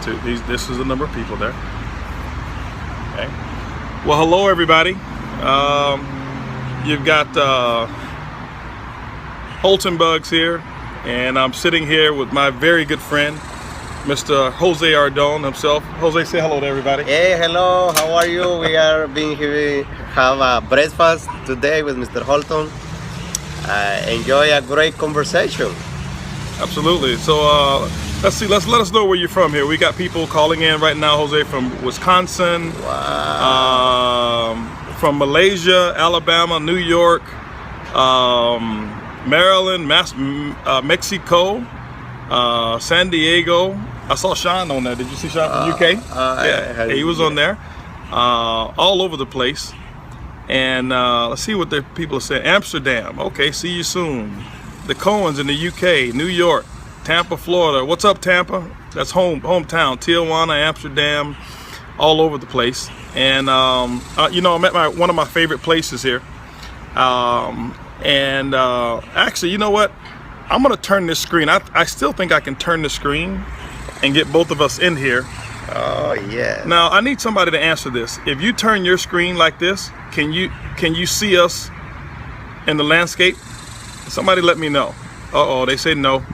This is the number of people there. Okay. Well, hello everybody. You've got Holton Bugs here, and I'm sitting here with my very good friend, Mr. Jose Ardon himself. Jose, say hello to everybody. Hey, hello. How are you? We are being here, have a breakfast today with Mr. Holton. Enjoy a great conversation. Absolutely. So let's see. Let us know where you're from here. We got people calling in right now. Jose from Wisconsin, Wow. from Malaysia, Alabama, New York, Maryland, Mexico, San Diego. I saw Sean on there. Did you see Sean from UK? Yeah, he was on there. All over the place. And let's see what the people are saying. Amsterdam. Okay, see you soon. The Coens in the UK, New York, Tampa, Florida. What's up, Tampa? That's hometown. Tijuana, Amsterdam, all over the place. And you know, I'm at one of my favorite places here. Actually, you know what? I'm gonna turn this screen. I still think I can turn the screen and get both of us in here. Oh yeah. Now I need somebody to answer this. If you turn your screen like this, can you see us in the landscape? Somebody let me know. Uh-oh, they say no.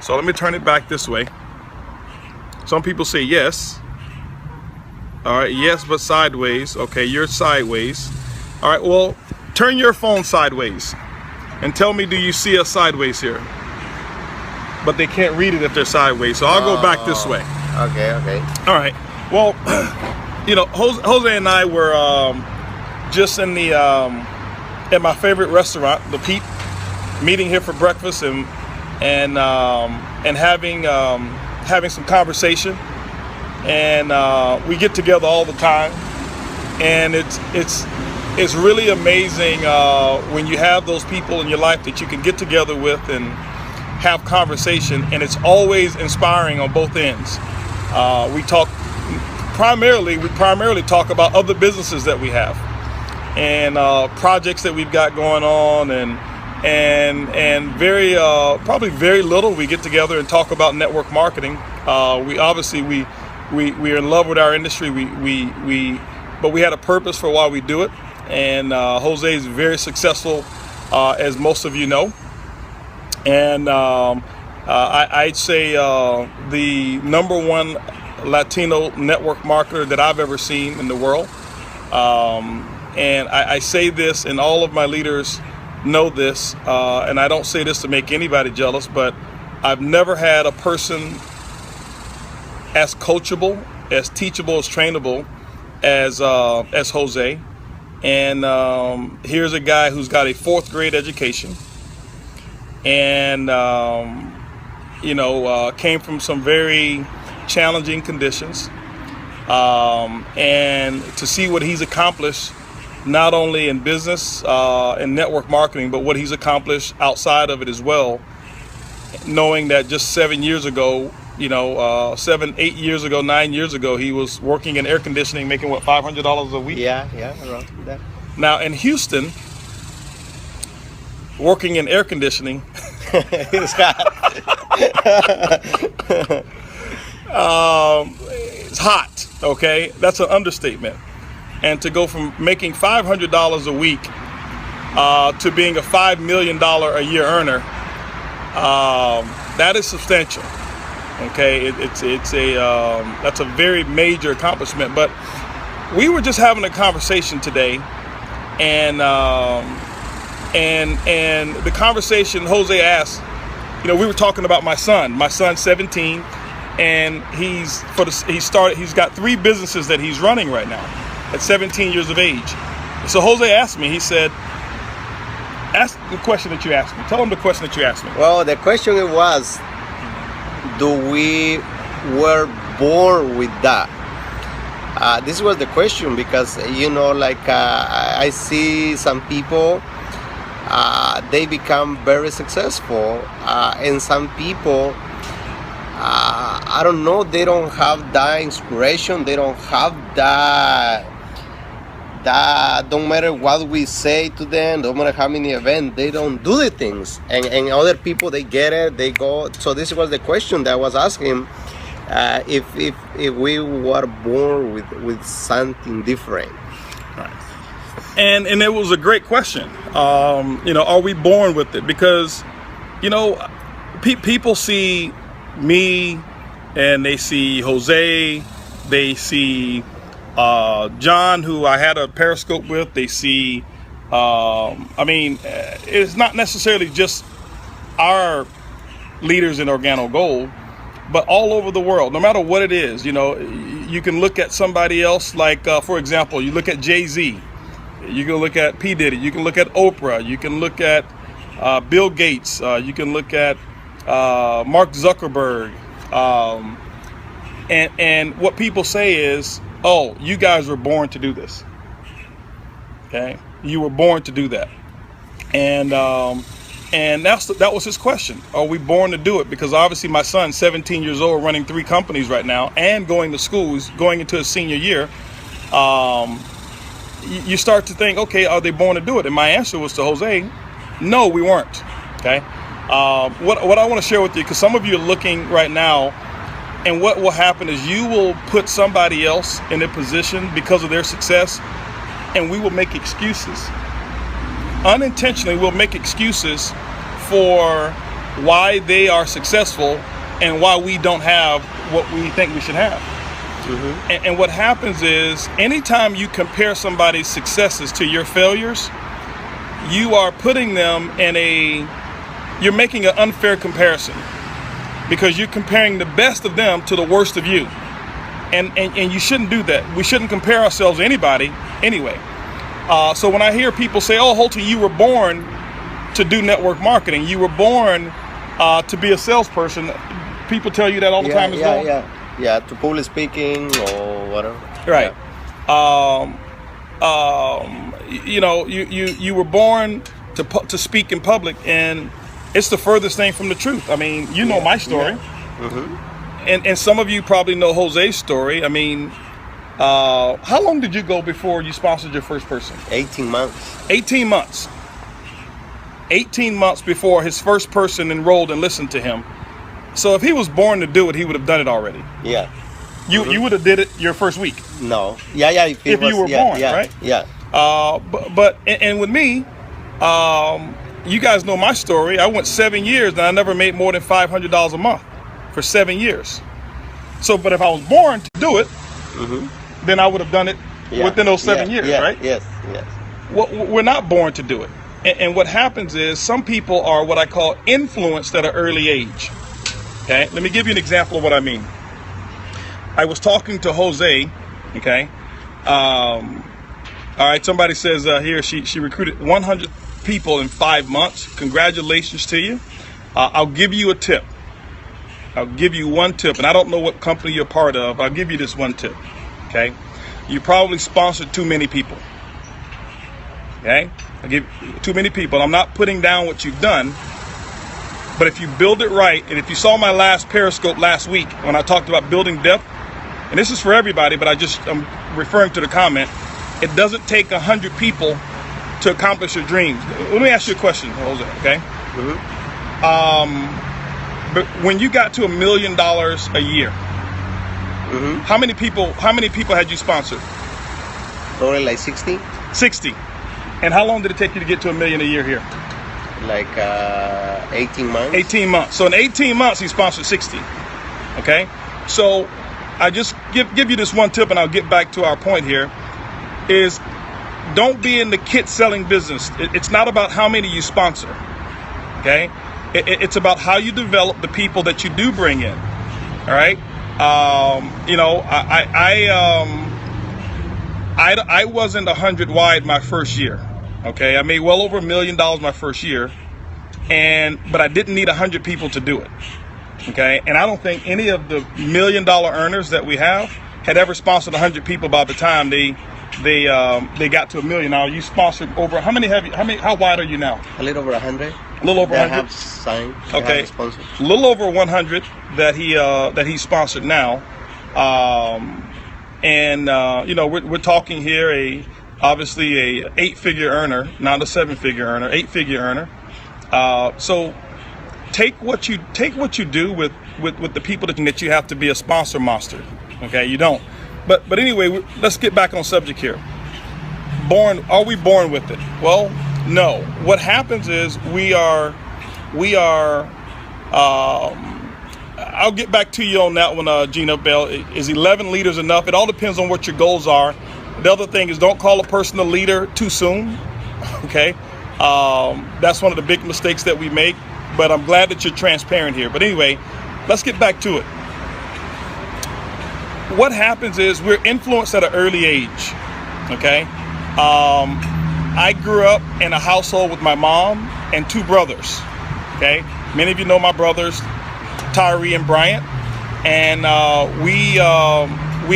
So let me turn it back this way. Some people say yes. All right, yes, but sideways. Okay, you're sideways. All right, well, turn your phone sideways and tell me, do you see us sideways here? But they can't read it if they're sideways, so I'll go back this way. Okay. All right. Well, you know, Jose and I were just in the at my favorite restaurant, the Peep, meeting here for breakfast and having some conversation. And we get together all the time, and it's really amazing when you have those people in your life that you can get together with and have conversation, and it's always inspiring on both ends. We primarily talk about other businesses that we have and projects that we've got going on, and very probably very little we get together and talk about network marketing. We obviously we're in love with our industry. But we had a purpose for why we do it, and Jose is very successful, as most of you know. And I'd say the #1 Latino network marketer that I've ever seen in the world. And I say this, and all of my leaders know this, and I don't say this to make anybody jealous, but I've never had a person as coachable, as teachable, as trainable as Jose. And here's a guy who's got a 4th grade education, and you know, came from some very challenging conditions, and to see what he's accomplished, not only in business and network marketing, but what he's accomplished outside of it as well, knowing that just 7 years ago, you know, 7, 8 years ago, 9 years ago, he was working in air conditioning, making what, $500 a week? Yeah, around that. Now in Houston, working in air conditioning, It's hot. it's hot, okay? That's an understatement. And to go from making $500 a week to being a $5 million a year earner, that is substantial. Okay, that's a very major accomplishment. But we were just having a conversation today, and the conversation, Jose asked, you know, we were talking about my son. My son's 17, and he's got 3 businesses that he's running right now at 17 years of age. So Jose asked me, he said, ask the question that you asked me. Tell him the question that you asked me. Well, the question was, we were born with that? This was the question, because, you know, like I see some people, they become very successful, and some people, I don't know, they don't have that inspiration, they don't have that don't matter what we say to them, no matter how many events, they don't do the things, and other people, they get it, they go. So this was the question that I was asking, if we were born with something different. And it was a great question. Are we born with it? Because, people see me and they see Jose, they see John, who I had a Periscope with, they see, it's not necessarily just our leaders in Organo Gold, but all over the world, no matter what it is. You can look at somebody else, like, for example, you look at Jay-Z, you can look at P. Diddy, you can look at Oprah, you can look at Bill Gates, you can look at Mark Zuckerberg, and what people say is, oh, you guys were born to do this. Okay, you were born to do that, and that was his question. Are we born to do it? Because obviously my son's 17 years old, running 3 companies right now, and going to schools, going into his senior year. You start to think, okay, are they born to do it? And my answer was to Jose, no, we weren't. Okay. What I want to share with you, because some of you are looking right now, and what will happen is you will put somebody else in a position because of their success, and we will make excuses. Unintentionally, we'll make excuses for why they are successful and why we don't have what we think we should have. Mm-hmm. And what happens is, anytime you compare somebody's successes to your failures, you are putting them you're making an unfair comparison, because you're comparing the best of them to the worst of you. And you shouldn't do that. We shouldn't compare ourselves to anybody anyway. So when I hear people say, oh, Holton, you were born to do network marketing, you were born to be a salesperson, people tell you that all the time as well. Yeah, to public speaking or whatever. Right. You were born to speak in public, and it's the furthest thing from the truth. I mean, know my story. Yeah. Mm-hmm. And some of you probably know Jose's story. I mean, how long did you go before you sponsored your first person? 18 months. 18 months. 18 months before his first person enrolled and listened to him. So if he was born to do it, he would have done it already. Yeah. You would have did it your first week. No. Yeah. If you were born, right? Yeah. But with me, you guys know my story. I went 7 years and I never made more than $500 a month for 7 years. So, but if I was born to do it, mm-hmm. then I would have done it within those 7 years, right? Yes. We're not born to do it. And what happens is, some people are what I call influenced at an early age. Okay, let me give you an example of what I mean. I was talking to Jose. Okay, all right. Somebody says here she recruited 100 people in 5 months. Congratulations to you. I'll give you a tip. I'll give you one tip, and I don't know what company you're part of. I'll give you this one tip. Okay, you probably sponsored too many people. Okay, I give too many people. I'm not putting down what you've done. But if you build it right, and if you saw my last Periscope last week when I talked about building depth, and this is for everybody, but I'm referring to the comment, it doesn't take 100 people to accomplish your dreams. Let me ask you a question, Jose, okay? Mm-hmm. But when you got to $1 million a year, mm-hmm. how many people had you sponsored? Probably like 60. 60. And how long did it take you to get to $1 million a year here? Like 18 months. 18 months. So in 18 months, he sponsored 60. Okay? So I just give you this one tip, and I'll get back to our point here, is don't be in the kit selling business. It's not about how many you sponsor. Okay? It's about how you develop the people that you do bring in. All right? I wasn't 100 wide my first year. Okay, I made well over $1 million my first year, but I didn't need 100 people to do it. Okay, and I don't think any of the $1 million earners that we have had ever sponsored 100 people by the time they got to $1 million. Now you sponsored over how wide are you now? A little over 100. A little over 100. Have signed. Okay, a little over 100 that he sponsored now, we're talking here obviously a 8-figure earner, not a 7-figure earner, 8-figure earner. So take what you do with the people that you have to be a sponsor monster. Okay, you don't. But anyway, let's get back on subject here. Are we born with it? Well, no. What happens is we are. I'll get back to you on that one, Gina Bell. Is 11 leaders enough? It all depends on what your goals are. The other thing is, don't call a person a leader too soon. Okay, that's one of the big mistakes that we make. But I'm glad that you're transparent here. But anyway, let's get back to it. What happens is we're influenced at an early age. Okay, I grew up in a household with my mom and 2 brothers. Okay, many of you know my brothers, Tyree and Bryant, and we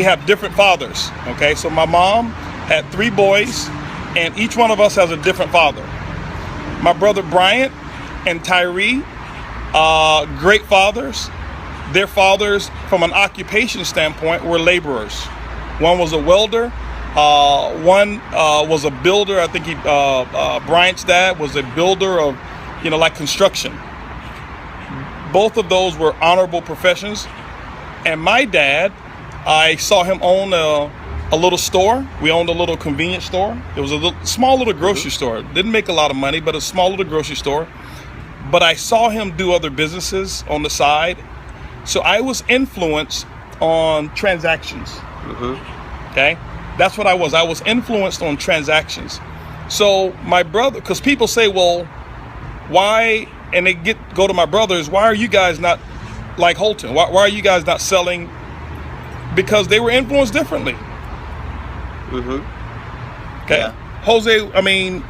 have different fathers. Okay, so my mom had 3 boys, and each one of us has a different father. My brother Bryant and Tyree, great fathers. Their fathers, from an occupation standpoint, were laborers. One was a welder. One was a builder. I think Bryant's dad was a builder of, like construction. Both of those were honorable professions. And my dad, I saw him own a little store. We owned a little convenience store. It was a small little grocery store. Didn't make a lot of money, but a small little grocery store. But I saw him do other businesses on the side. So I was influenced on transactions. Mm-hmm. Okay? That's what I was. I was influenced on transactions. So my brother, because people say, well, why, and they go to my brothers, why are you guys not like Holton? Why are you guys not selling? Because they were influenced differently. Mm-hmm. Okay. Yeah. Jose, I mean,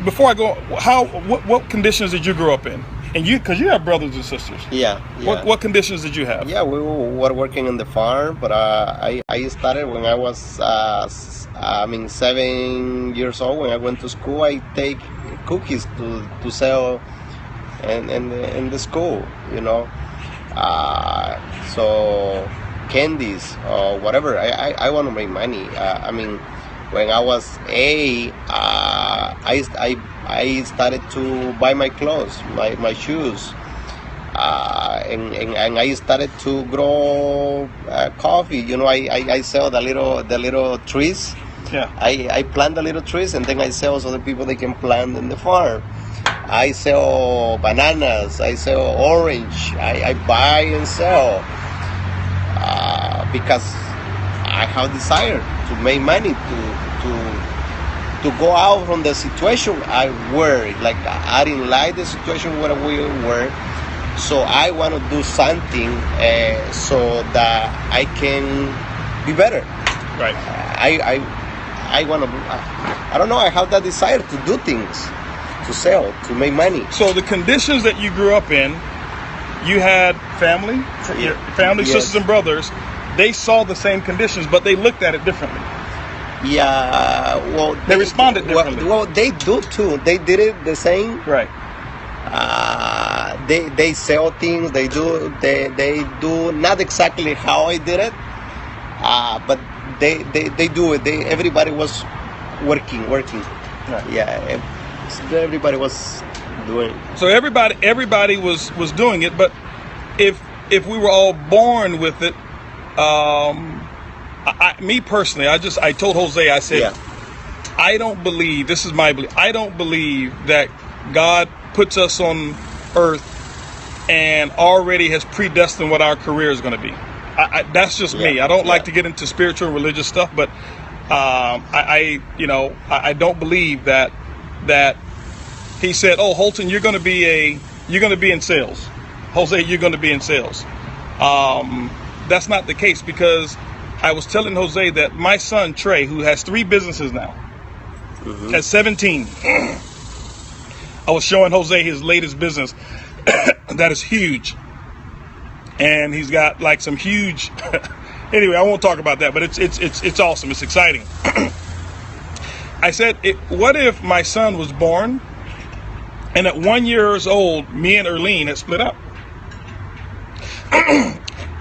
before I go, what conditions did you grow up in? And because you have brothers and sisters. Yeah. What conditions did you have? Yeah, we were working on the farm, but I started when I was 7 years old. When I went to school, I take cookies to sell in the school, so candies or whatever. I want to make money. When I was 8, I started to buy my clothes, my shoes, and I started to grow coffee. I sell the little trees. Yeah. I plant the little trees, and then I sell so that people they can plant in the farm. I sell bananas. I sell orange. I buy and sell because I have desire to make money, to go out from the situation I were. Like, I didn't like the situation where we were, so I want to do something so that I can be better. Right. I want to. I don't know. I have that desire to do things, to sell, to make money. So the conditions that you grew up in, you had family, Yes. sisters and brothers. They saw the same conditions, but they looked at it differently. Yeah, well, they responded differently. Well, they do too. They did it the same. Right. They sell things. They do not exactly how I did it, but they do it. Everybody was working. Right. Yeah, everybody was doing. So everybody was doing it, but if we were all born with it. Me personally, I told Jose, I said, yeah. I don't believe, this is my belief, I don't believe that God puts us on earth and already has predestined what our career is going to be. That's just me. I don't like to get into spiritual and religious stuff, but I don't believe that he said, oh, Holton, you're going to be in sales. Jose, you're going to be in sales. That's not the case, because I was telling Jose that my son Trey, who has 3 businesses now, at 17, I was showing Jose his latest business that is huge, and he's got like some huge. Anyway, I won't talk about that, but it's awesome. It's exciting. I said, what if my son was born, and at 1 year old, me and Erlene had split up?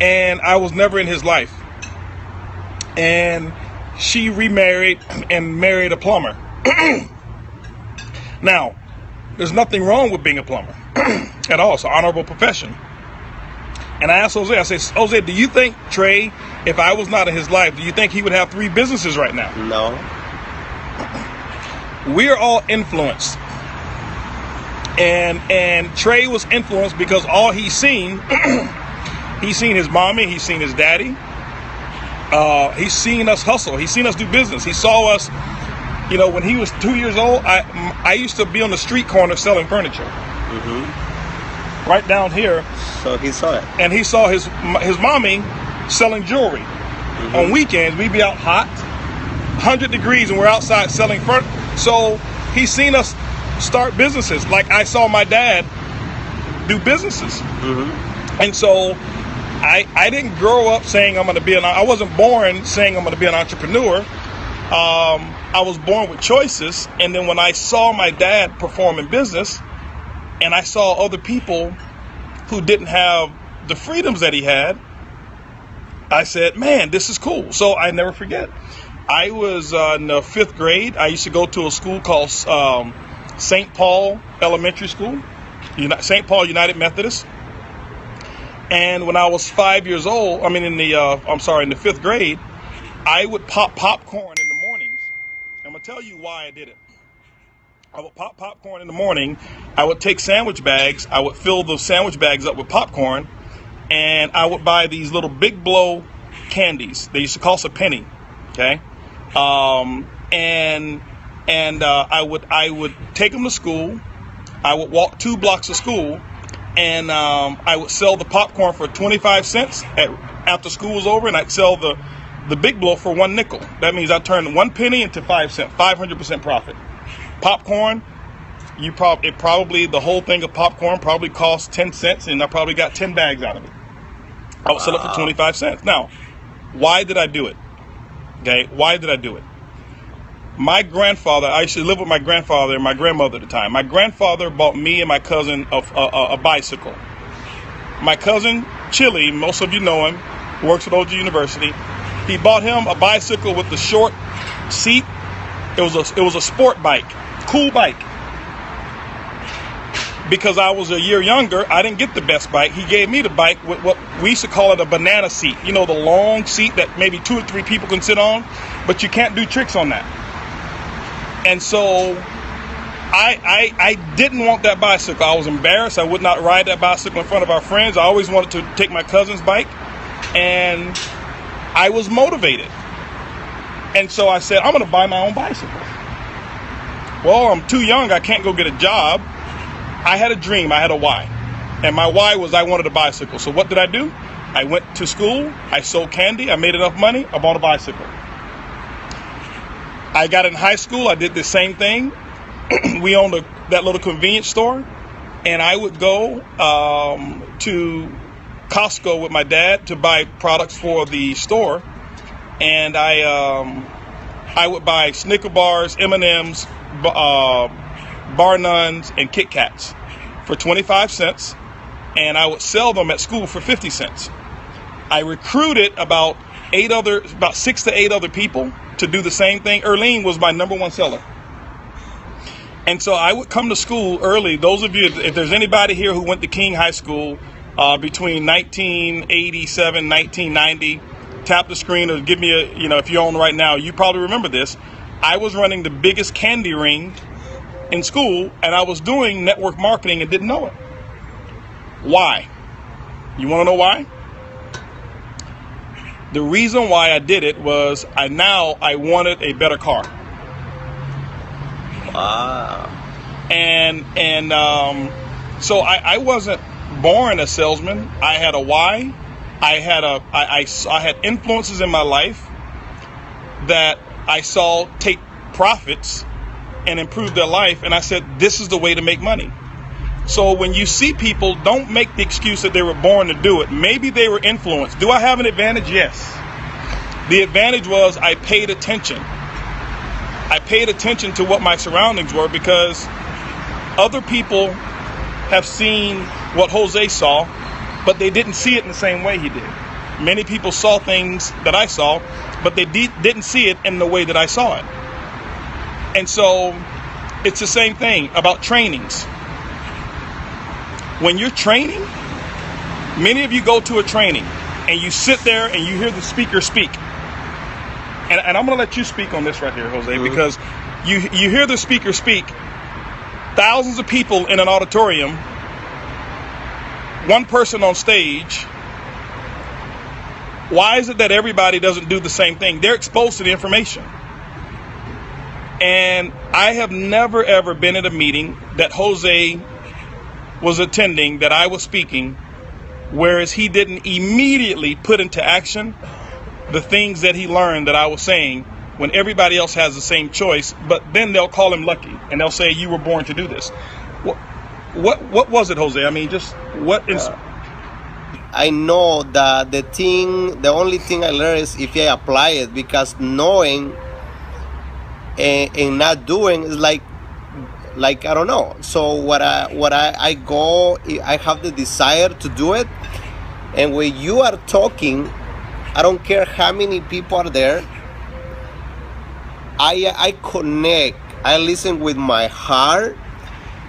And I was never in his life. And she remarried and married a plumber. Now, there's nothing wrong with being a plumber. at all. It's an honorable profession. And I asked Jose, I said, Jose, do you think Trey, if I was not in his life, do you think he would have 3 businesses right now? No. We are all influenced. And Trey was influenced because all he's seen, he's seen his mommy, he's seen his daddy. He's seen us hustle. He's seen us do business. He saw us, when he was 2 years old, I used to be on the street corner selling furniture. Right down here. So he saw it. And he saw his mommy selling jewelry. On weekends, we'd be out hot, 100 degrees, and we're outside selling furniture. So he's seen us start businesses. Like I saw my dad do businesses. And so I didn't grow up saying I'm going to be I wasn't born saying I'm going to be an entrepreneur. I was born with choices. And then when I saw my dad perform in business, and I saw other people who didn't have the freedoms that he had, I said, man, this is cool. So I never forget. I was in the 5th grade. I used to go to a school called St. Paul Elementary School, St. Paul United Methodist. And when I was 5 years old, in the 5th grade, I would pop popcorn in the mornings. I'm going to tell you why I did it. I would pop popcorn in the morning. I would take sandwich bags. I would fill the sandwich bags up with popcorn. And I would buy these little Big Blow candies. They used to cost a penny. Okay. I would take them to school. I would walk 2 blocks to school. And I would sell the popcorn for 25 cents after school was over. And I'd sell the Big Blow for 1 nickel. That means I turned 1 penny into 5 cents, 500% profit. Popcorn, the whole thing of popcorn probably cost 10 cents, and I probably got 10 bags out of it. I would sell it for 25 cents. Now, why did I do it? Okay, why did I do it? My grandfather, I used to live with my grandfather and my grandmother at the time. My grandfather bought me and my cousin a bicycle. My cousin, Chili, most of you know him, works at OG University. He bought him a bicycle with the short seat. It was a sport bike. Cool bike. Because I was a year younger, I didn't get the best bike. He gave me the bike with what we used to call it a banana seat. The long seat that maybe 2 or 3 people can sit on, but you can't do tricks on that. And so I didn't want that bicycle. I was embarrassed. I would not ride that bicycle in front of our friends. I always wanted to take my cousin's bike, and I was motivated. And so I said, I'm going to buy my own bicycle. Well, I'm too young. I can't go get a job. I had a dream. I had a why. And my why was I wanted a bicycle. So what did I do? I went to school. I sold candy. I made enough money. I bought a bicycle. I got in high school. I did the same thing. We owned that little convenience store. And I would go to Costco with my dad to buy products for the store. And I would buy Snicker bars, M&Ms, Bar Nuns, and Kit Kats for 25 cents. And I would sell them at school for 50 cents. I recruited about 6 to 8 other people to do the same thing. Erlene was my #1 seller. And so I would come to school early. Those of you, if there's anybody here who went to King High School between 1987, 1990, tap the screen or give me if you're on right now, you probably remember this. I was running the biggest candy ring in school, and I was doing network marketing and didn't know it. Why? You want to know why? The reason why I did it was I wanted a better car. Wow. So I wasn't born a salesman. I had a why. I had influences in my life that I saw take profits and improve their life, and I said, this is the way to make money. So when you see people, don't make the excuse that they were born to do it. Maybe they were influenced. Do I have an advantage? Yes. The advantage was I paid attention. I paid attention to what my surroundings were because other people have seen what Jose saw, but they didn't see it in the same way he did. Many people saw things that I saw, but they didn't see it in the way that I saw it. And so it's the same thing about trainings. when you're training, many of you go to a training and you sit there and you hear the speaker speak. And I'm going to let you speak on this right here, Jose, because you hear the speaker speak, thousands of people in an auditorium, one person on stage. Why is it that everybody doesn't do the same thing? They're exposed to the information. And I have never, ever been at a meeting that Jose was attending, that I was speaking, whereas he didn't immediately put into action the things that he learned that I was saying, when everybody else has the same choice. But then they'll call him lucky and they'll say, you were born to do this. What was it, Jose? I mean, just what is... I know that the only thing I learned is if I apply it, because knowing and not doing is like I don't know. So what I go, I have the desire to do it, and when you are talking, I don't care how many people are there, I connect, I listen with my heart,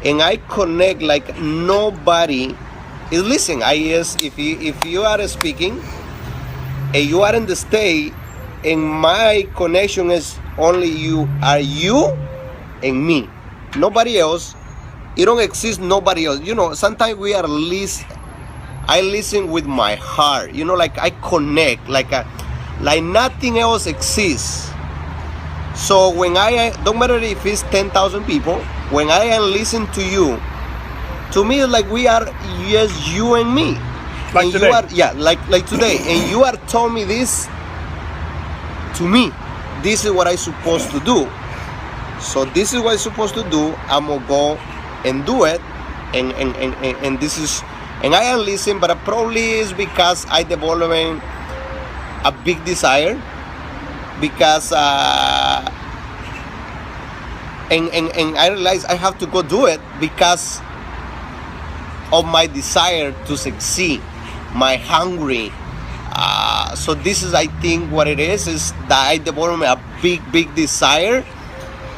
and I connect like nobody is listening. If you are speaking and you are in the stage, and my connection is only you and me, nobody else. It don't exist nobody else. You know, sometimes I listen with my heart. You know, like I connect, like nothing else exists. So when I don't matter if it's 10,000 people, when I am listening to you, to me it's like we are just you and me. Like and today. You are, like today, and you are telling me this to me. This is what I'm supposed to do. So this is what I'm supposed to do. I'm gonna go and do it, and this is, and I am listening, but probably is because I developing a big desire, because and I realize I have to go do it because of my desire to succeed, my hungry. So this is, I think, what it is that I develop a big desire,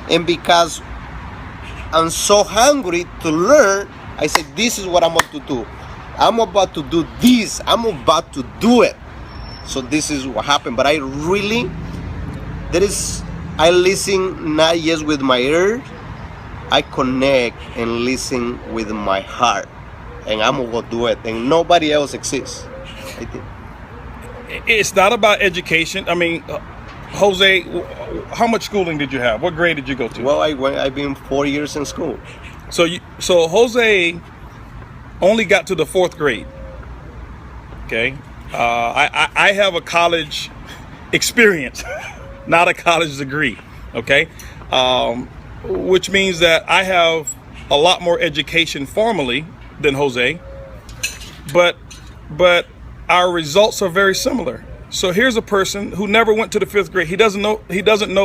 and because I'm so hungry to learn, I said, this is what I'm about to do. I'm about to do this. I'm about to do it. So this is what happened. But I listen not just with my ear, I connect and listen with my heart, and I'm gonna go do it, and nobody else exists, I think. It's not about education. I mean, Jose, how much schooling did you have? What grade did you go to? Well, I've been 4 years in school. So Jose only got to the 4th grade. Okay, I have a college experience, not a college degree. Okay, which means that I have a lot more education formally than Jose, but our results are very similar. So here's a person who never went to the 5th grade. He doesn't know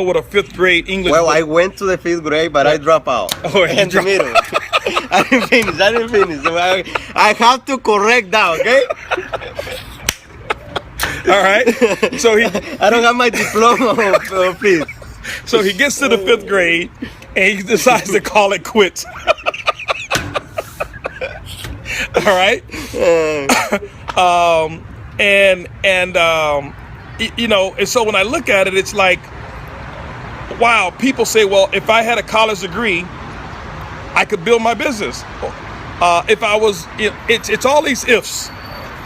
what a 5th grade English. Well, book. I went to the 5th grade, but I dropped out. Oh, in the middle. I didn't finish. So I have to correct that, okay? All right. So I don't have my diploma, please. So he gets to the 5th grade and he decides to call it quits. All right. You know, and so when I look at it, it's like, wow, people say, well, if I had a college degree, I could build my business. If I was, it's all these ifs.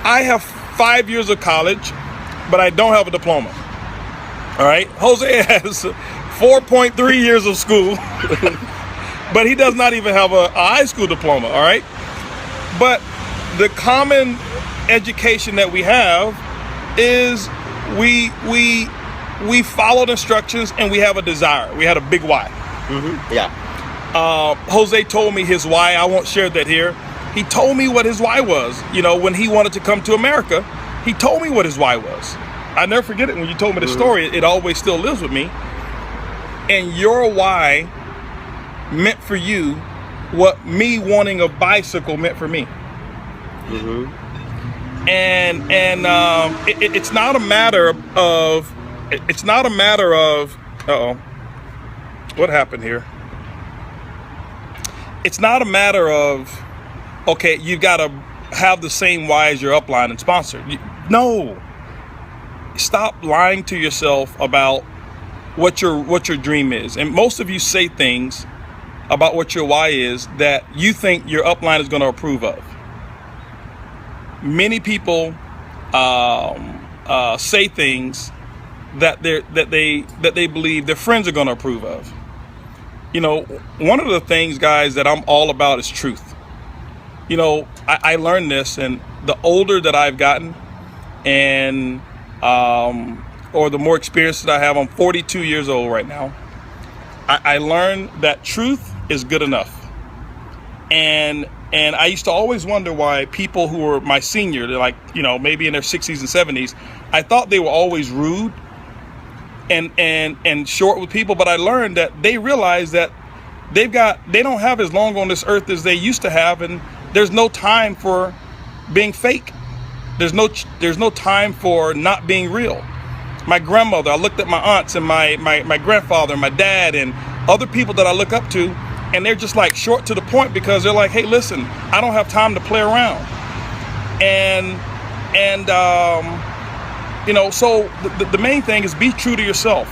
I have 5 years of college, but I don't have a diploma. All right. Jose has 4.3 years of school, but he does not even have a high school diploma. All right. But the common education that we have is we followed instructions and we have a desire. We had a big why. Mm-hmm. Yeah. Jose told me his why. I won't share that here. He told me what his why was. You know, when he wanted to come to America, he told me what his why was. I never forget it. When you told me the story, it always still lives with me. And your why meant for you what me wanting a bicycle meant for me. Mm-hmm. And it's not a matter of, uh-oh, what happened here? It's not a matter of okay, you got to have the same why as your upline and sponsor. No. Stop lying to yourself about what your dream is. And most of you say things about what your why is that you think your upline is going to approve of. Many people say things that they believe their friends are going to approve of. You know, one of the things, guys, that I'm all about is truth. You know, I learned this, and the older that I've gotten, and or the more experience that I have, I'm 42 years old right now. I learned that truth is good enough. And I used to always wonder why people who were my senior, they're like, you know, maybe in their 60s and 70s, I thought they were always rude and short with people. But I learned that they realize that they don't have as long on this earth as they used to have, and there's no time for being fake. There's no time for not being real. My grandmother, I looked at my aunts and my grandfather, my dad, and other people that I look up to, and they're just like short to the point because they're like, hey, listen, I don't have time to play around. And you know, so the main thing is be true to yourself.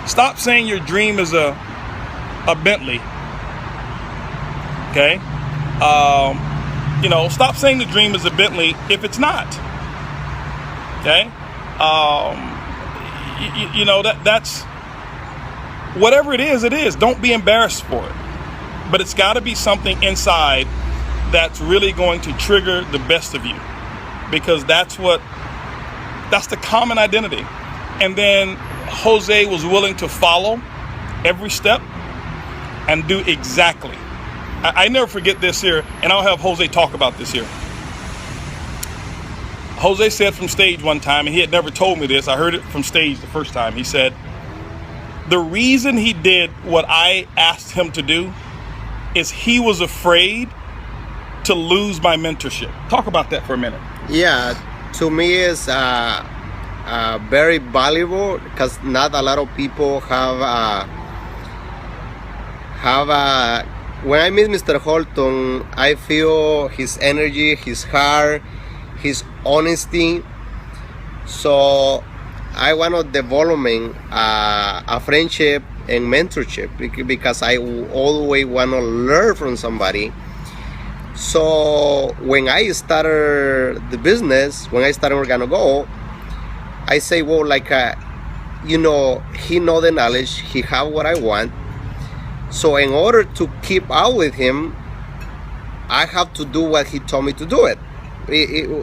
Stop saying your dream is a Bentley. Okay? You know, stop saying the dream is a Bentley if it's not. Okay? You know, that's whatever it is, it is. Don't be embarrassed for it. But it's got to be something inside that's really going to trigger the best of you, because that's the common identity. And then Jose was willing to follow every step and do exactly. I never forget this here, and I'll have Jose talk about this here. Jose said from stage one time, and he had never told me this, I heard it from stage the first time, he said, the reason he did what I asked him to do is he was afraid to lose my mentorship. Talk about that for a minute. Yeah, to me it's very valuable, because not a lot of people have when I meet Mr. Holton, I feel his energy, his heart, his honesty. So I want to develop a friendship and mentorship, because I always want to learn from somebody. So when I started the business, when I started Organo Go, I say, well, like, you know, he know the knowledge, he have what I want. So in order to keep out with him, I have to do what he told me to do it.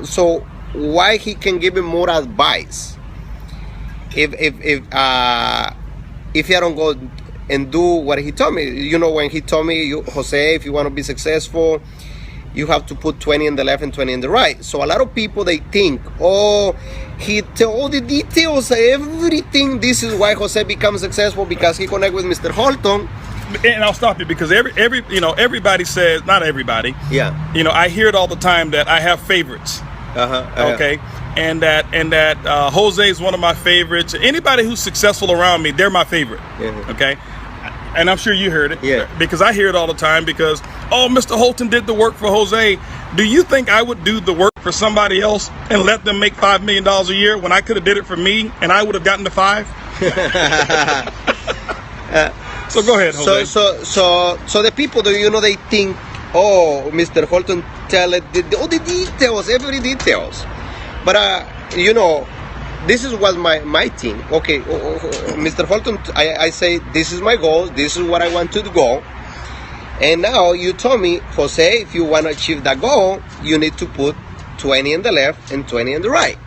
So why he can give me more advice if I don't go and do what he told me? You know, when he told me, Jose, if you want to be successful, you have to put 20 in the left and 20 in the right. So a lot of people, they think, oh, he tell all the details, everything. This is why Jose becomes successful, because he connect with Mr. Holton. And I'll stop you, because everybody says, not everybody. Yeah. You know, I hear it all the time that I have favorites. Okay. And that Jose is one of my favorites. Anybody who's successful around me, they're my favorite. Okay. And I'm sure you heard it. Yeah. Because I hear it all the time, because, oh, Mr. Holton did the work for Jose. Do you think I would do the work for somebody else and let them make $5 million a year when I could have did it for me and I would have gotten to 5? So go ahead, Jose. So the people, you know, they think, oh, Mr. Holton tell it all the details, every details. But you know, this is what my thing. Okay, Mr. Holton, I say this is my goal. This is what I want to go. And now you told me, Jose, if you want to achieve that goal, you need to put 20 in the left and 20 in the right.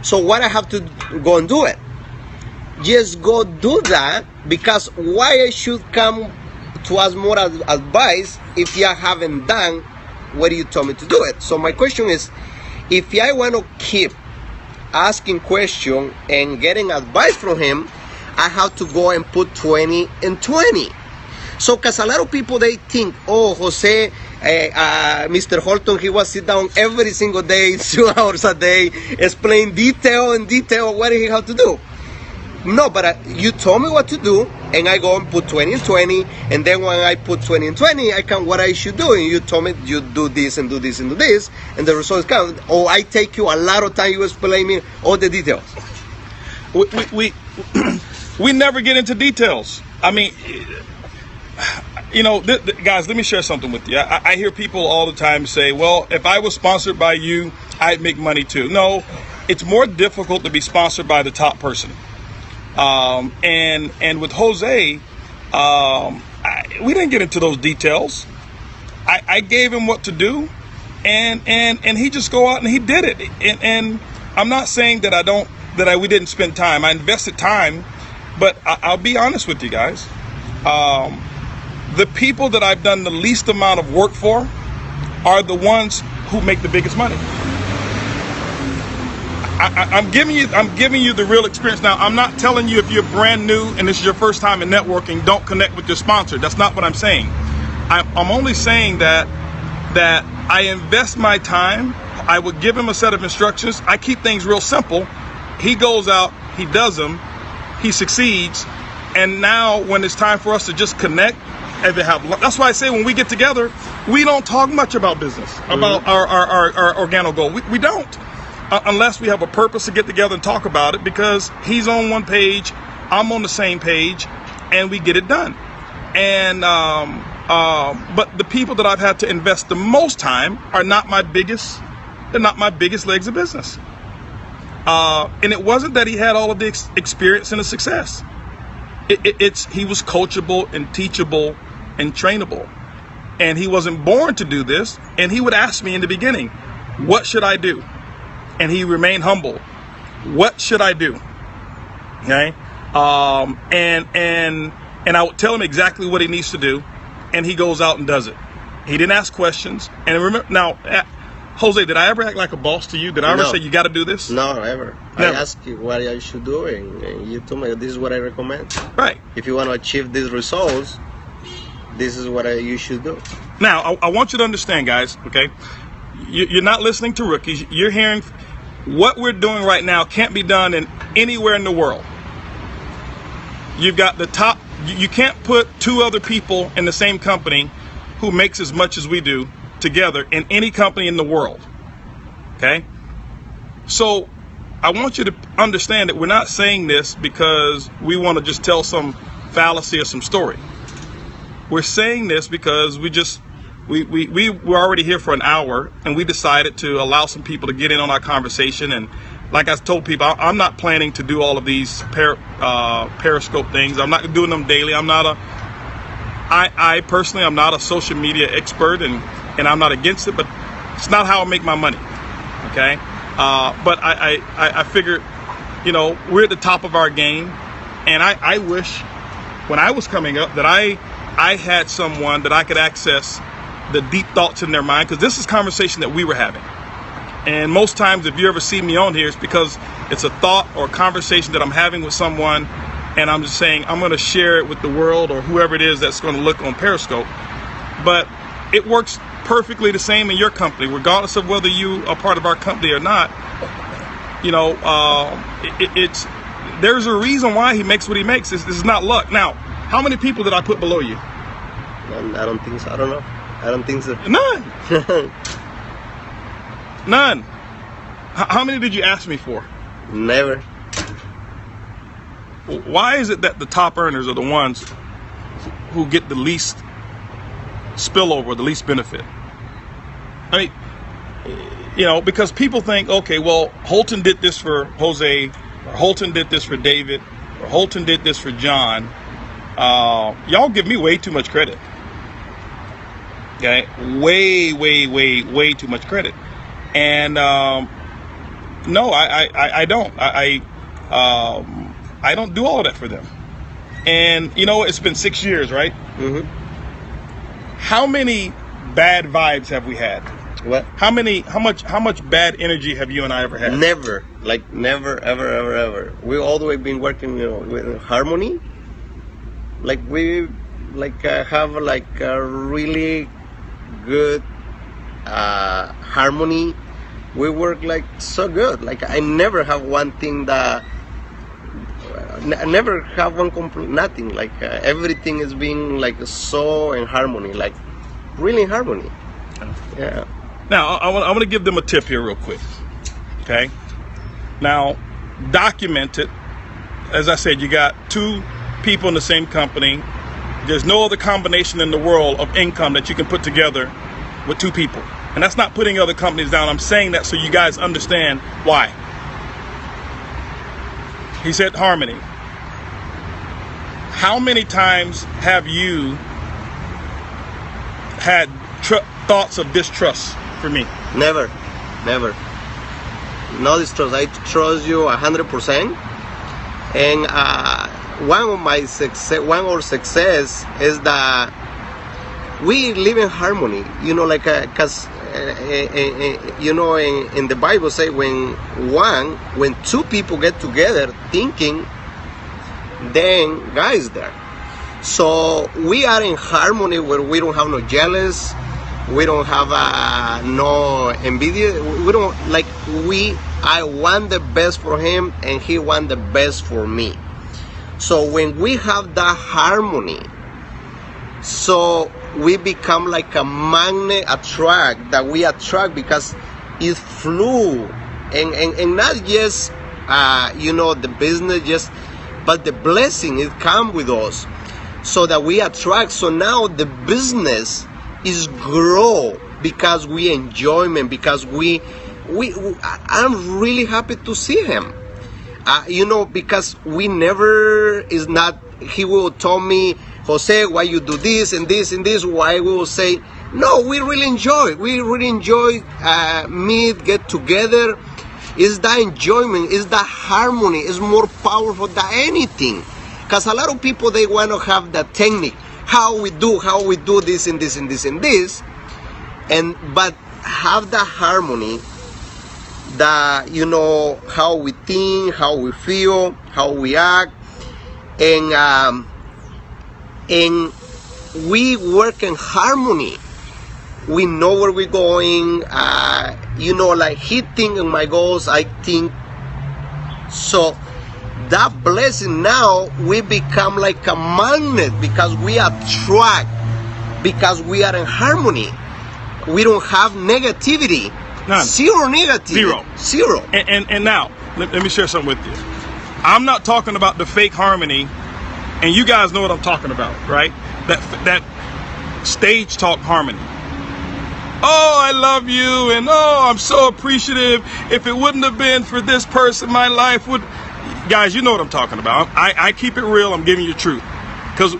So what I have to go and do it? Just go do that, because why I should come to ask more advice if you haven't done what you told me to do it? So my question is, if I want to keep asking questions and getting advice from him, I have to go and put 20 and 20. So, because a lot of people, they think, oh, Jose, Mr. Holton, he was sit down every single day, 2 hours a day, explain detail what he have to do. No, but you told me what to do, and I go and put 20 and 20, and then when I put 20 and 20, I can what I should do, and you told me you do this and do this and do this, and the results come. Or I take you a lot of time, you explain me all the details. We never get into details. I mean, you know, guys, let me share something with you. I hear people all the time say, well, if I was sponsored by you, I'd make money too. No, it's more difficult to be sponsored by the top person. And with Jose, we didn't get into those details. I gave him what to do, and he just go out and he did it. And I'm not saying that we didn't spend time. I invested time, but I'll be honest with you guys. The people that I've done the least amount of work for are the ones who make the biggest money. I'm giving you the real experience. Now, I'm not telling you if you're brand new and this is your first time in networking, don't connect with your sponsor. That's not what I'm saying. I'm only saying that I invest my time. I would give him a set of instructions. I keep things real simple. He goes out, he does them, he succeeds, and now when it's time for us to just connect, that's why I say when we get together, we don't talk much about business, about our organo goal. We don't. Unless we have a purpose to get together and talk about it, because he's on one page, I'm on the same page, and we get it done. And but the people that I've had to invest the most time are not my biggest legs of business. And it wasn't that he had all of the experience and the success. He was coachable and teachable and trainable, and he wasn't born to do this. And he would ask me in the beginning, "What should I do?" And he remained humble. What should I do? Okay. And I would tell him exactly what he needs to do, and he goes out and does it. He didn't ask questions. And remember, now, Jose, did I ever act like a boss to you? Did I ever say you got to do this? No, ever. Never. I asked you what I should do, and you told me this is what I recommend. Right. If you want to achieve these results, this is what you should do. Now, I want you to understand, guys. Okay, you're not listening to rookies. You're hearing. What we're doing right now can't be done in anywhere in the world. You've got the top. You can't put two other people in the same company who makes as much as we do together in any company in the world. Okay? So I want you to understand that we're not saying this because we want to just tell some fallacy or some story. We're saying this because we were already here for an hour, and we decided to allow some people to get in on our conversation. And like I told people, I'm not planning to do all of these Periscope things. I'm not doing them daily. I personally, I'm not a social media expert, and I'm not against it, but it's not how I make my money. Okay. But I figured, you know, we're at the top of our game, and I wish when I was coming up that I had someone that I could access the deep thoughts in their mind, because this is conversation that we were having. And most times, if you ever see me on here, it's because it's a thought or a conversation that I'm having with someone, and I'm just saying I'm going to share it with the world or whoever it is that's going to look on Periscope. But it works perfectly the same in your company, regardless of whether you are part of our company or not. You know, there's a reason why he makes what he makes. This is not luck. Now, how many people did I put below you? I don't think so. I don't know. I don't think so. None. None. How many did you ask me for? Never. Why is it that the top earners are the ones who get the least spillover, the least benefit? I mean, you know, because people think, okay, well, Holton did this for Jose, or Holton did this for David, or Holton did this for John. Y'all give me way too much credit. Okay, way too much credit. And no, I don't. I don't do all of that for them. And you know, it's been 6 years, right? Mm-hmm. How many bad vibes have we had? What? How much bad energy have you and I ever had? Never, like never, ever. We all the way been working, you know, with harmony. Like we, have like a really good harmony. We work like so good. Like I never have one thing that never have one complaint, nothing. Like everything is being like so in harmony, like really in harmony. Yeah. Now, I want to give them a tip here real quick. Okay. Now, document it. As I said, you got two people in the same company. There's no other combination in the world of income that you can put together with two people. And that's not putting other companies down. I'm saying that so you guys understand why. He said harmony. How many times have you had thoughts of distrust for me? Never. No distrust. I trust you 100%. And one of our success is that we live in harmony. You know, like because you know, in the Bible say when two people get together thinking, then God is there. So we are in harmony where we don't have no jealous, we don't have no envy. We don't like I want the best for him and he want the best for me. So when we have that harmony, so we become like a magnet that we attract because it flew and not just you know, the business just, but the blessing it come with us so that we attract. So now the business is grow because we enjoyment, because I'm really happy to see him. You know, because we never is not, he will tell me, Jose, why you do this and this and this, why we will say, no, we really enjoy meet, get together. Is that enjoyment, is that harmony, is more powerful than anything. Because a lot of people, they want to have the technique, how we do this and this and this and this, but have the harmony, that, you know, how we think, how we feel, how we act, and we work in harmony. We know where we're going. You know, like he think in my goals, I think. So that blessing, now we become like a magnet because we attract, because we are in harmony. We don't have negativity. None. Zero negativity. Zero. And now, let me share something with you. I'm not talking about the fake harmony, and you guys know what I'm talking about, right? That stage talk harmony. Oh, I love you, and oh, I'm so appreciative. If it wouldn't have been for this person, my life would... Guys, you know what I'm talking about. I keep it real. I'm giving you truth. Because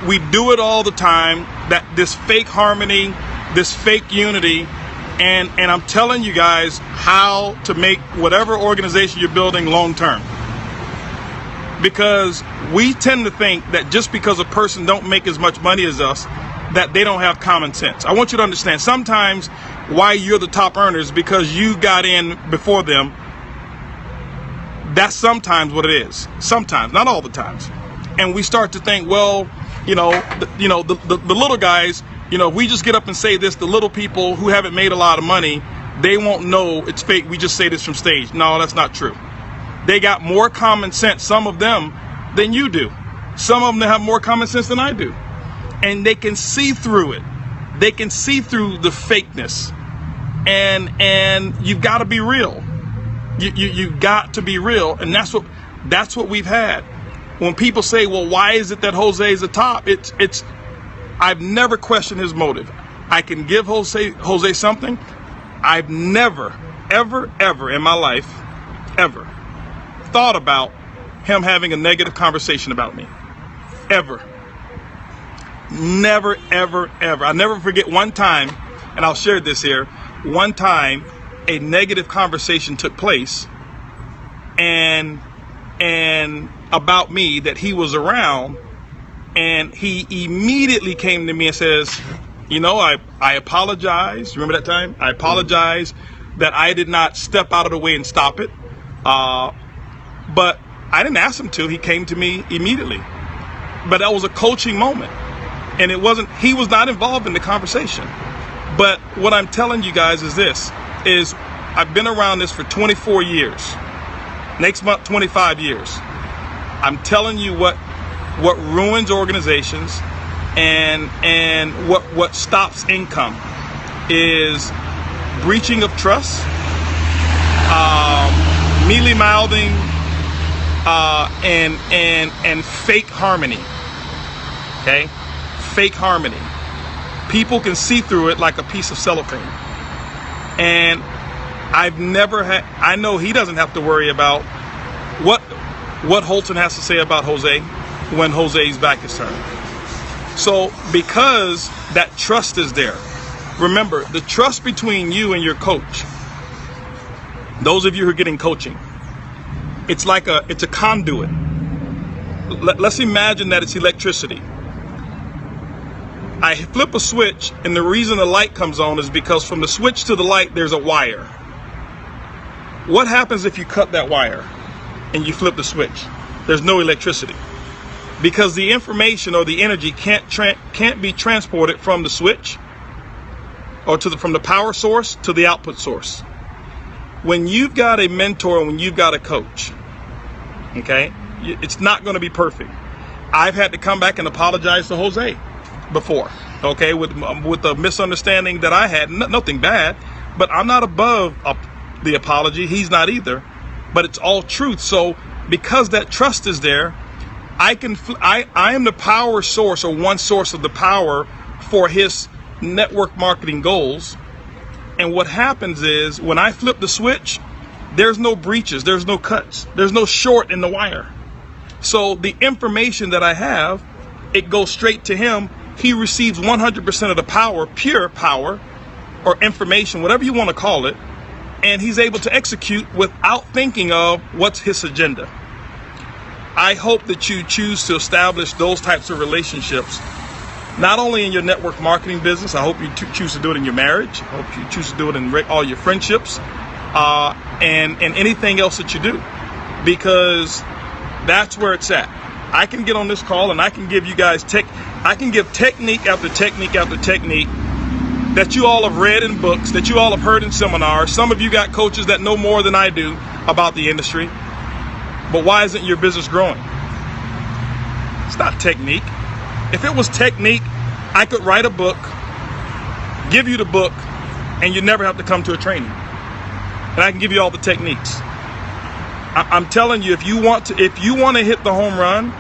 we do it all the time, that this fake harmony, this fake unity, and I'm telling you guys how to make whatever organization you're building long term. Because we tend to think that just because a person don't make as much money as us, that they don't have common sense. I want you to understand, sometimes why you're the top earners because you got in before them. That's sometimes what it is. Sometimes, not all the times. And we start to think, well, the little guys, if we just get up and say this, the little people who haven't made a lot of money, they won't know it's fake. We just say this from stage. No, that's not true. They got more common sense, some of them, than you do. Some of them have more common sense than I do. And they can see through it. They can see through the fakeness. And you've got to be real. You've got to be real. And that's what we've had. When people say, well, why is it that Jose is the top? It's I've never questioned his motive. I can give Jose something. I've never, ever in my life, ever thought about him having a negative conversation about me. Ever. Never, ever. I'll never forget one time, and I'll share this here. One time, a negative conversation took place, and about me that he was around, and he immediately came to me and says, I apologize. Remember that time? I apologize that I did not step out of the way and stop it. But I didn't ask him to. He came to me immediately. But that was a coaching moment. And he was not involved in the conversation. But what I'm telling you guys is this, I've been around this for 24 years. Next month, 25 years. I'm telling you what ruins organizations and what stops income is breaching of trust, mealy mouthing, and fake harmony. Okay, fake harmony. People can see through it like a piece of cellophane. And I've never had. I know he doesn't have to worry about what Holton has to say about Jose when Jose's back is turned. So because that trust is there, remember the trust between you and your coach. Those of you who are getting coaching, it's a conduit. Let's imagine that it's electricity. I flip a switch, and the reason the light comes on is because from the switch to the light there's a wire. What happens if you cut that wire and you flip the switch? There's no electricity, because the information or the energy can't be transported from the switch or from the power source to the output source. When you've got a mentor, when you've got a coach, okay, it's not going to be perfect. I've had to come back and apologize to Jose before, okay, with the misunderstanding that I had. Nothing bad, but I'm not above the apology. He's not either, but it's all truth. So because that trust is there, I am the power source, or one source of the power for his network marketing goals. And what happens is when I flip the switch, there's no breaches, there's no cuts, there's no short in the wire. So the information that I have, it goes straight to him. He receives 100% of the power, pure power, or information, whatever you want to call it, and he's able to execute without thinking of what's his agenda. I hope that you choose to establish those types of relationships, not only in your network marketing business. I hope you choose to do it in your marriage. I hope you choose to do it in all your friendships, and anything else that you do, because that's where it's at. I can get on this call and I can give you guys I can give technique after technique after technique that you all have read in books, that you all have heard in seminars. Some of you got coaches that know more than I do about the industry. But why isn't your business growing? It's not technique. If it was technique, I could write a book, give you the book, and you never have to come to a training. And I can give you all the techniques. I'm telling you, if you want to hit the home run,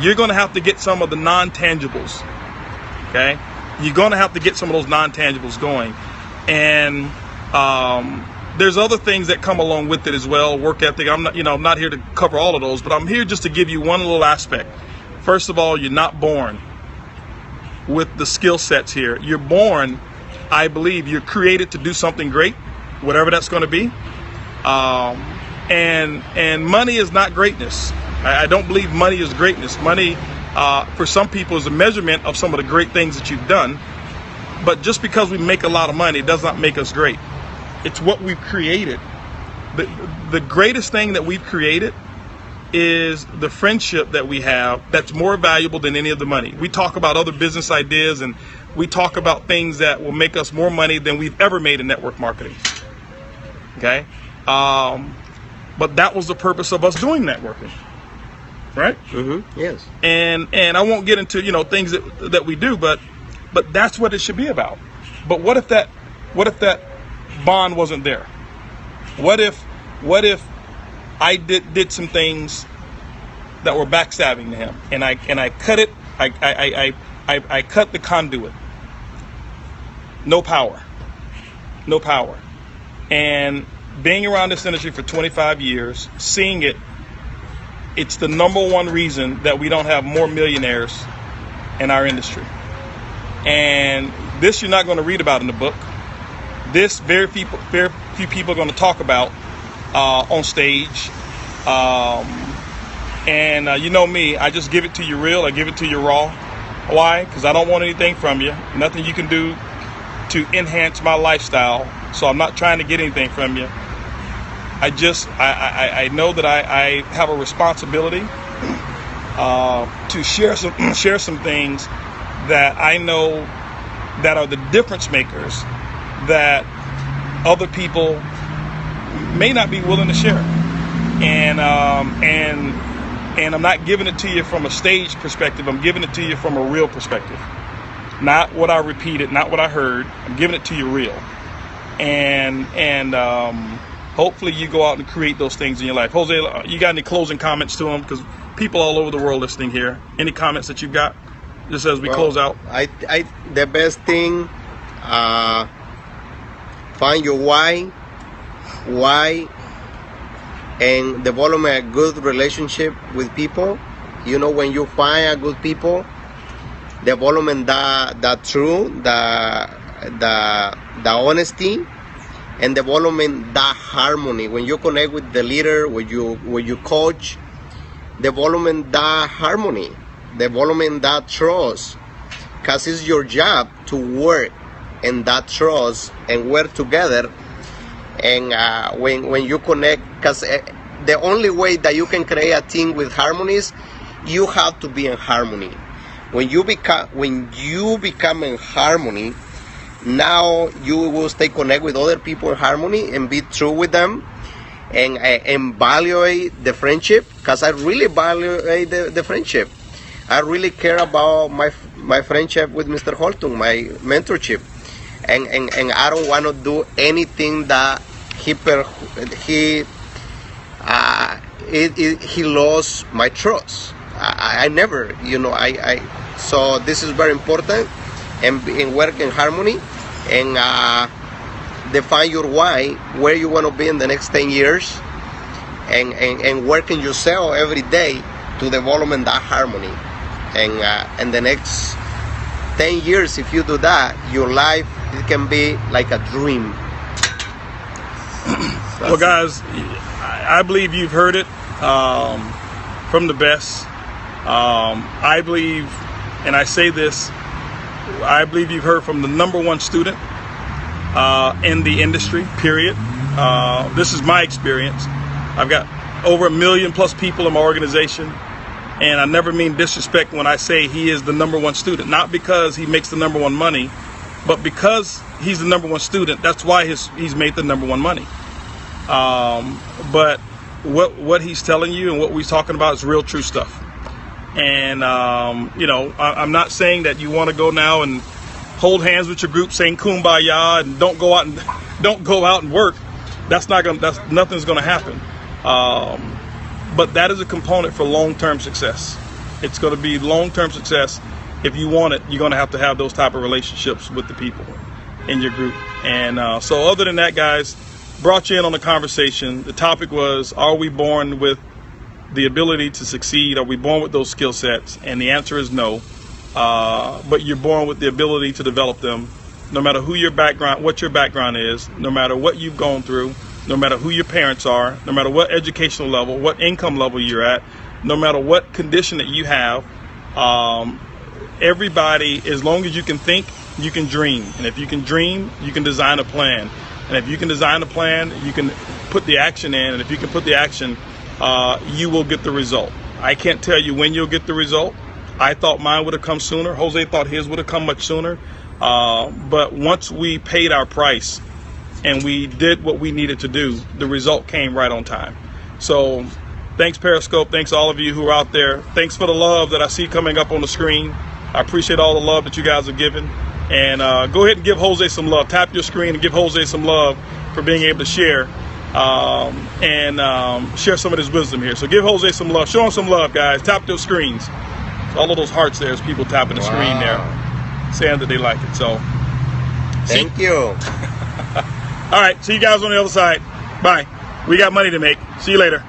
you're going to have to get some of the non-tangibles. Okay, you're going to have to get some of those non-tangibles going, and there's other things that come along with it as well. Work ethic. I'm not here to cover all of those, but I'm here just to give you one little aspect. First of all, you're not born with the skill sets here. You're born, I believe, you're created to do something great, whatever that's going to be. And money is not greatness. I don't believe money is greatness. Money, for some people, is a measurement of some of the great things that you've done. But just because we make a lot of money does not make us great. It's what we've created. The greatest thing that we've created is the friendship that we have, that's more valuable than any of the money. We talk about other business ideas, and we talk about things that will make us more money than we've ever made in network marketing. Okay? But that was the purpose of us doing networking, right? Mm-hmm. Yes. And I won't get into things that we do, but that's what it should be about. But what if that bond wasn't there? What if I did some things that were backstabbing to him, and I cut it. I cut the conduit. No power. And being around this industry for 25 years, seeing it's the number one reason that we don't have more millionaires in our industry. And this you're not going to read about in the book. This very few people are going to talk about on stage. And you know me, I just give it to you real. I give it to you raw. Why? Because I don't want anything from you. Nothing you can do to enhance my lifestyle. So I'm not trying to get anything from you. I know that I have a responsibility to share some things that I know that are the difference makers that other people may not be willing to share. And And I'm not giving it to you from a stage perspective. I'm giving it to you from a real perspective. Not what I repeated, not what I heard. I'm giving it to you real. And hopefully you go out and create those things in your life. Jose, you got any closing comments to them? Because people all over the world listening here. Any comments that you've got? Just as we close out. The best thing, find your why, and develop a good relationship with people. You know, when you find a good people, development the truth, the honesty, and development the harmony. When you connect with the leader, when you coach, development the harmony, development that trust, because it's your job to work in that trust and work together. And when you connect, because the only way that you can create a team with harmony is you have to be in harmony. When you become in harmony, now you will stay connected with other people in harmony and be true with them, and evaluate the friendship, because I really value the friendship. I really care about my friendship with Mr. Holton, my mentorship, and I don't want to do anything that he lost my trust. I never, so this is very important, and in work in harmony, and define your why, where you want to be in the next 10 years, and working yourself every day to develop that harmony. And the next 10 years, if you do that, your life, it can be like a dream. Well, guys, I believe you've heard it from the best. I believe, and I say this, I believe you've heard from the #1 student in the industry, period. This is my experience. I've got over 1 million plus people in my organization, and I never mean disrespect when I say he is the #1 student. Not because he makes the #1 money, but because he's the #1 student. That's why he's made the #1 money. But what he's telling you and what we're talking about is real, true stuff. And I'm not saying that you want to go now and hold hands with your group, saying kumbaya, and don't go out and work. Nothing's gonna happen. But that is a component for long-term success. It's going to be long-term success. If you want it, you're going to have those type of relationships with the people in your group. And so other than that, guys, brought you in on the conversation. The topic was, are we born with the ability to succeed? Are we born with those skill sets? And the answer is no. But you're born with the ability to develop them, no matter who your background, what your background is, no matter what you've gone through, no matter who your parents are, no matter what educational level, what income level you're at, no matter what condition that you have. Everybody, as long as you can think, you can dream. And if you can dream, you can design a plan. And if you can design a plan, you can put the action in. And if you can put the action, you will get the result. I can't tell you when you'll get the result. I thought mine would have come sooner. Jose thought his would have come much sooner. But once we paid our price and we did what we needed to do, the result came right on time. So thanks, Periscope. Thanks all of you who are out there. Thanks for the love that I see coming up on the screen. I appreciate all the love that you guys are giving. And go ahead and give Jose some love. Tap your screen and give Jose some love for being able to share and share some of his wisdom here. So give Jose some love. Show him some love, guys. Tap those screens. All of those hearts there is people tapping the screen there, saying that they like it. So thank you. All right, see you guys on the other side. Bye. We got money to make. See you later.